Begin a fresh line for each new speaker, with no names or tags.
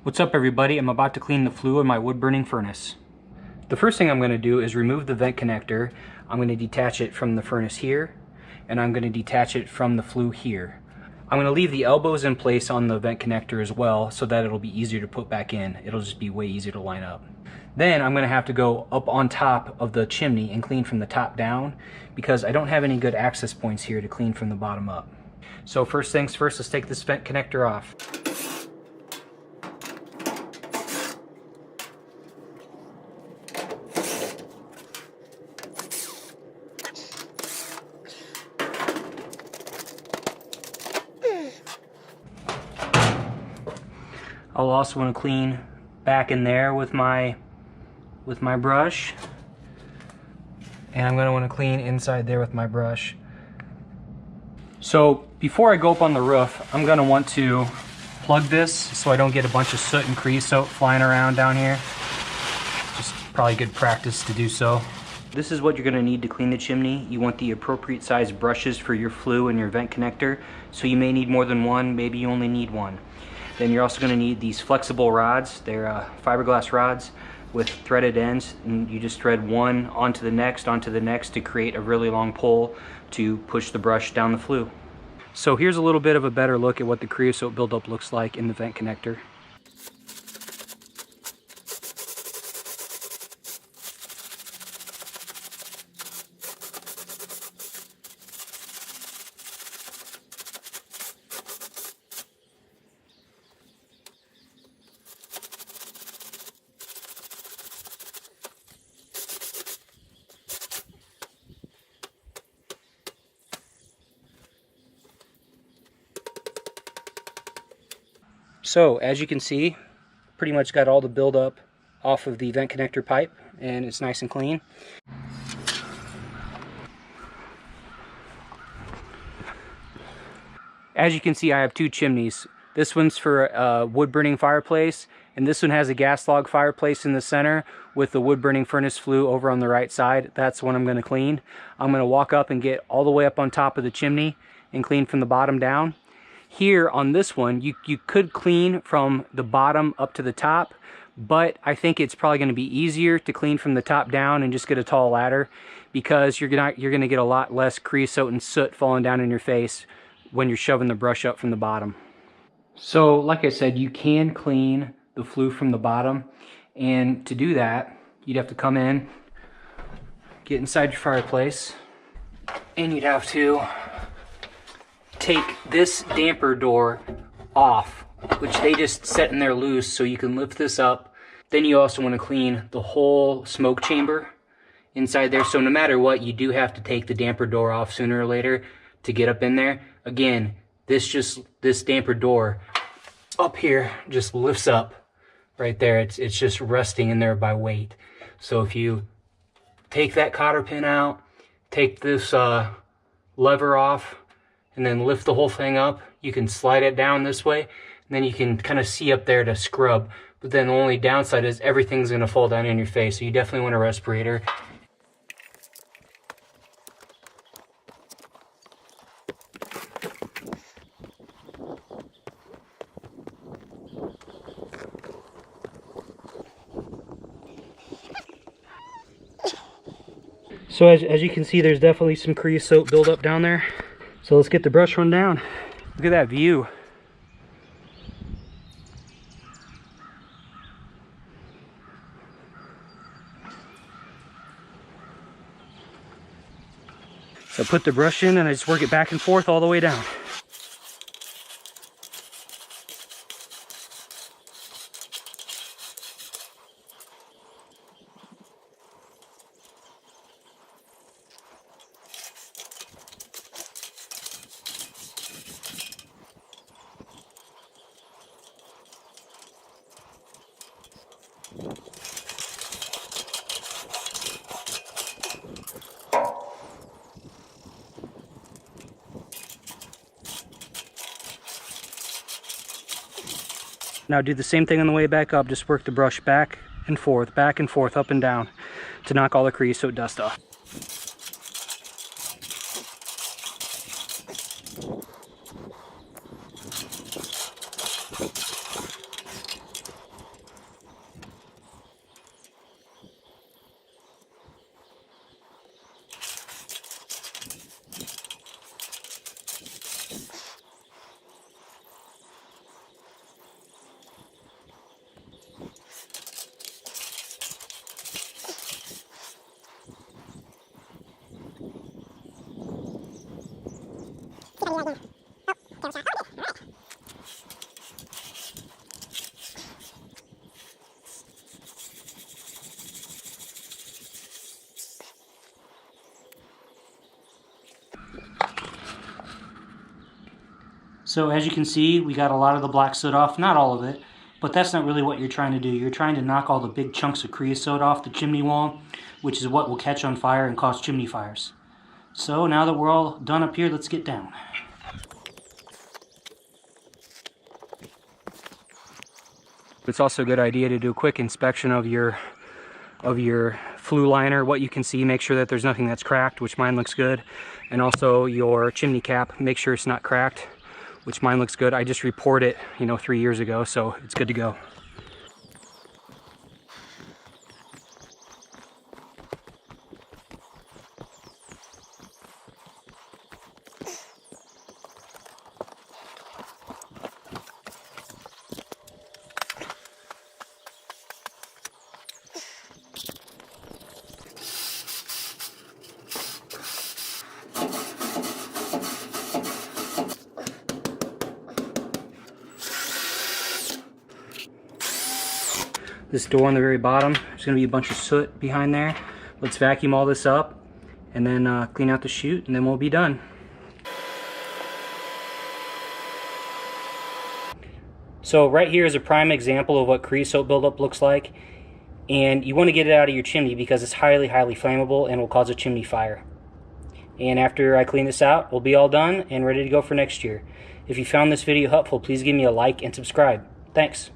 What's up everybody? I'm about to clean the flue in my wood burning furnace. The first thing I'm going to do is remove the vent connector. I'm going to detach it from the furnace here, and I'm going to detach it from the flue here. I'm going to leave the elbows in place on the vent connector as well so that it'll be easier to put back in. It'll just be way easier to line up. Then I'm going to have to go up on top of the chimney and clean from the top down because I don't have any good access points here to clean from the bottom up. So first things first, let's take this vent connector off. I'll also want to clean back in there with my brush, and I'm going to want to clean inside there with my brush. So before I go up on the roof, I'm going to want to plug this so I don't get a bunch of soot and creosote flying around down here. Just probably good practice to do so. This is what you're going to need to clean the chimney. You want the appropriate size brushes for your flue and your vent connector. So you may need more than one, maybe you only need one. Then you're also going to need these flexible rods. They're fiberglass rods with threaded ends, and you just thread one onto the next to create a really long pole to push the brush down the flue. So here's a little bit of a better look at what the creosote buildup looks like in the vent connector. So as you can see, pretty much got all the buildup off of the vent connector pipe, and it's nice and clean. As you can see, I have two chimneys. This one's for a wood burning fireplace, and this one has a gas log fireplace in the center with the wood burning furnace flue over on the right side. That's what I'm going to clean. I'm going to walk up and get all the way up on top of the chimney and clean from the bottom down. Here on this one, you could clean from the bottom up to the top, but I think it's probably going to be easier to clean from the top down and just get a tall ladder, because you're going to get a lot less creosote and soot falling down in your face when you're shoving the brush up from the bottom. So like I said, you can clean the flue from the bottom, and to do that, you'd have to come in, get inside your fireplace, and you'd have to take this damper door off, which they just set in there loose, so you can lift this up. Then you also want to clean the whole smoke chamber inside there. So no matter what, you do have to take the damper door off sooner or later to get up in there. Again, this damper door up here just lifts up right there. It's just resting in there by weight. So if you take that cotter pin out, take this lever off, and then lift the whole thing up, you can slide it down this way, and then you can kind of see up there to scrub. But then the only downside is everything's going to fall down in your face, so you definitely want a respirator. So as you can see, there's definitely some creosote buildup down there. So let's get the brush run down. Look at that view. So put the brush in and I just work it back and forth all the way down. Now do the same thing on the way back up, just work the brush back and forth, up and down to knock all the creosote dust off. So as you can see, we got a lot of the black soot off, not all of it, but that's not really what you're trying to do. You're trying to knock all the big chunks of creosote off the chimney wall, which is what will catch on fire and cause chimney fires. So now that we're all done up here, let's get down. It's also a good idea to do a quick inspection of your flue liner. What you can see, make sure that there's nothing that's cracked, which mine looks good, and also your chimney cap, make sure it's not cracked, which mine looks good. I just reported it, 3 years ago, so it's good to go. This door on the very bottom, there's going to be a bunch of soot behind there. Let's vacuum all this up and then clean out the chute, and then we'll be done. So right here is a prime example of what creosote buildup looks like, and you want to get it out of your chimney because it's highly flammable and will cause a chimney fire. And after I clean this out, we'll be all done and ready to go for next year. If you found this video helpful, please give me a like and subscribe. Thanks.